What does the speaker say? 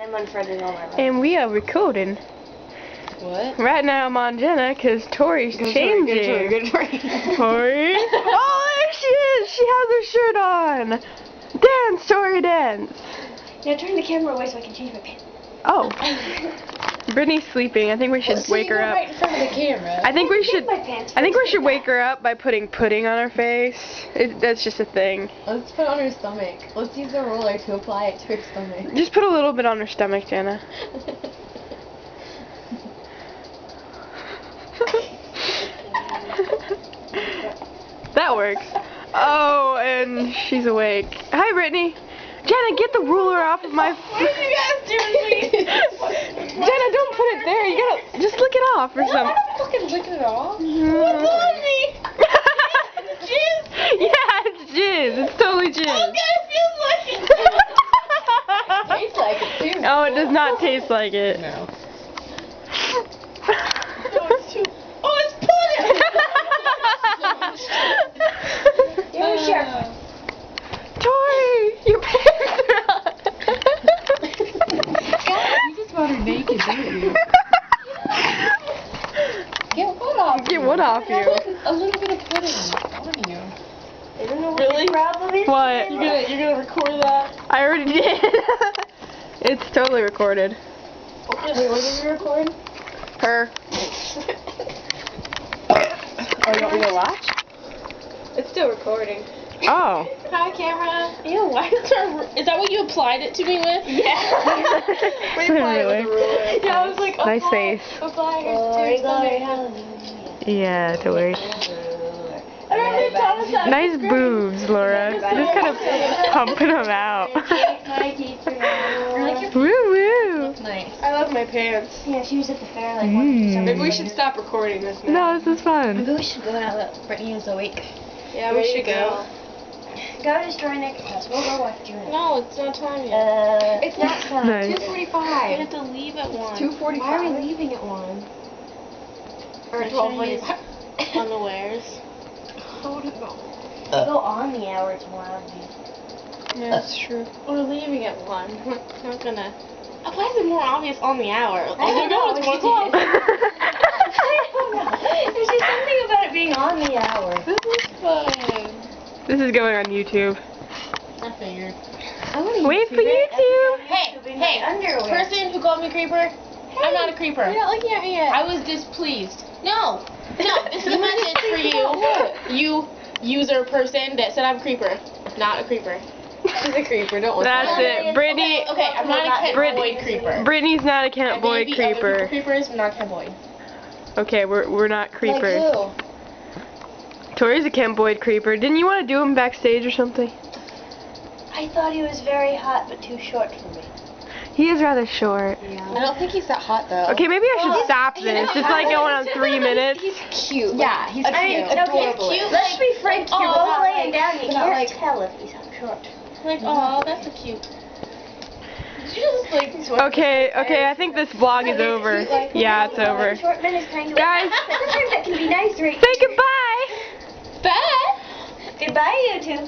And I'm unfriending all my life. And we are recording. What? Right now I'm on Jenna because Tori's changing. Good Tori. Tori? Oh, there she is! She has her shirt on! Dance, Tori, dance! Now turn the camera away so I can change my pants. Oh. Brittany's sleeping. I think we should wake her up. Right in front of the camera. I think we should. My pants I think we first. should wake her up by putting pudding on her face. That's just a thing. Let's put it on her stomach. Let's use the roller to apply it to her stomach. Just put a little bit on her stomach, Jenna. That works. Oh, and she's awake. Hi, Brittany. Jenna, get the ruler off of my. What are you guys doing? Jenna, don't put it there. You gotta just lick it off or something. I'm fucking licking it off. What's on me? It's jizz. Yeah, it's jizz. It's totally jizz. Okay, it feels like it. Tastes like it too. Oh, it does not taste like it. No. It's too. Oh, it's pudding. You're sure. Tori, your pants are on. You just want her naked, don't you? Get what off? Get what off you? A little bit of pudding on you. I don't know what Really? the problem is. What? You're gonna record that? I already did. It's totally recorded. Wait, what did you record? Her. Oh, you want me to watch? It's still recording. Oh. Hi, camera. Ew, why is that what you applied it to me with? Yeah. We applied it with a Really? ruler. Yeah, I was like, Nice apply- face. Apply it Glory, to glory, stomach. hallelujah. Yeah, Tori. I don't think Thomas had Nice boobs, Laura. Just kind of pumping them out. Hi, teacher. I like your. Woo woo. Nice. I love my pants. Yeah, she was at the fair like Maybe we should stop recording this now. No, this is fun. Maybe we should go now that Brittany is awake. Yeah, we should go. Go destroy Nick's house. We'll go watch June. No, it's not time yet. It's not time. Nice. 2:45. We have to leave at 1. 2:45. Why are we leaving at 1? Or 12:45. Unawares. I wouldn't know. Go on the hour tomorrow. Yeah, that's true. We're leaving at 1. We're not gonna. Why is it more obvious on the hour? Like, don't they're going know. at 1 o'clock. There's just something about it being on the hour. This is fun. This is going on YouTube. I figured. Wait for YouTube. Hey, Underwear. person who called me a creeper, I'm not a creeper. You're not looking at me yet. I was displeased. No, this is a message for you. You user person that said I'm a creeper. Not a creeper. She's a creeper, don't listen. That's it. Brittany. Okay, I'm not a Cat Boyd creeper. Brittany's not a Cat And Boyd maybe other people creeper. creepers, but not Cat Boyd. Okay, we're not creepers. Like who? Tori's a Cat Boyd creeper. Didn't you want to do him backstage or something? I thought he was very hot but too short for me. He is rather short. I don't think he's that hot though. Okay, maybe I should stop this. It's like going on 3 minutes. He's cute. Yeah, he's cute. Adorable. Cute. Let's be frank. You're Oh, both laying down. You not can't like- tell if he's short. Like, oh, that's so cute. Did you just like? Okay, I think this vlog is over. Yeah, it's over. Short men is kind of. Guys. Sometimes that can be nice, right? Say goodbye. Bye. Goodbye, you two.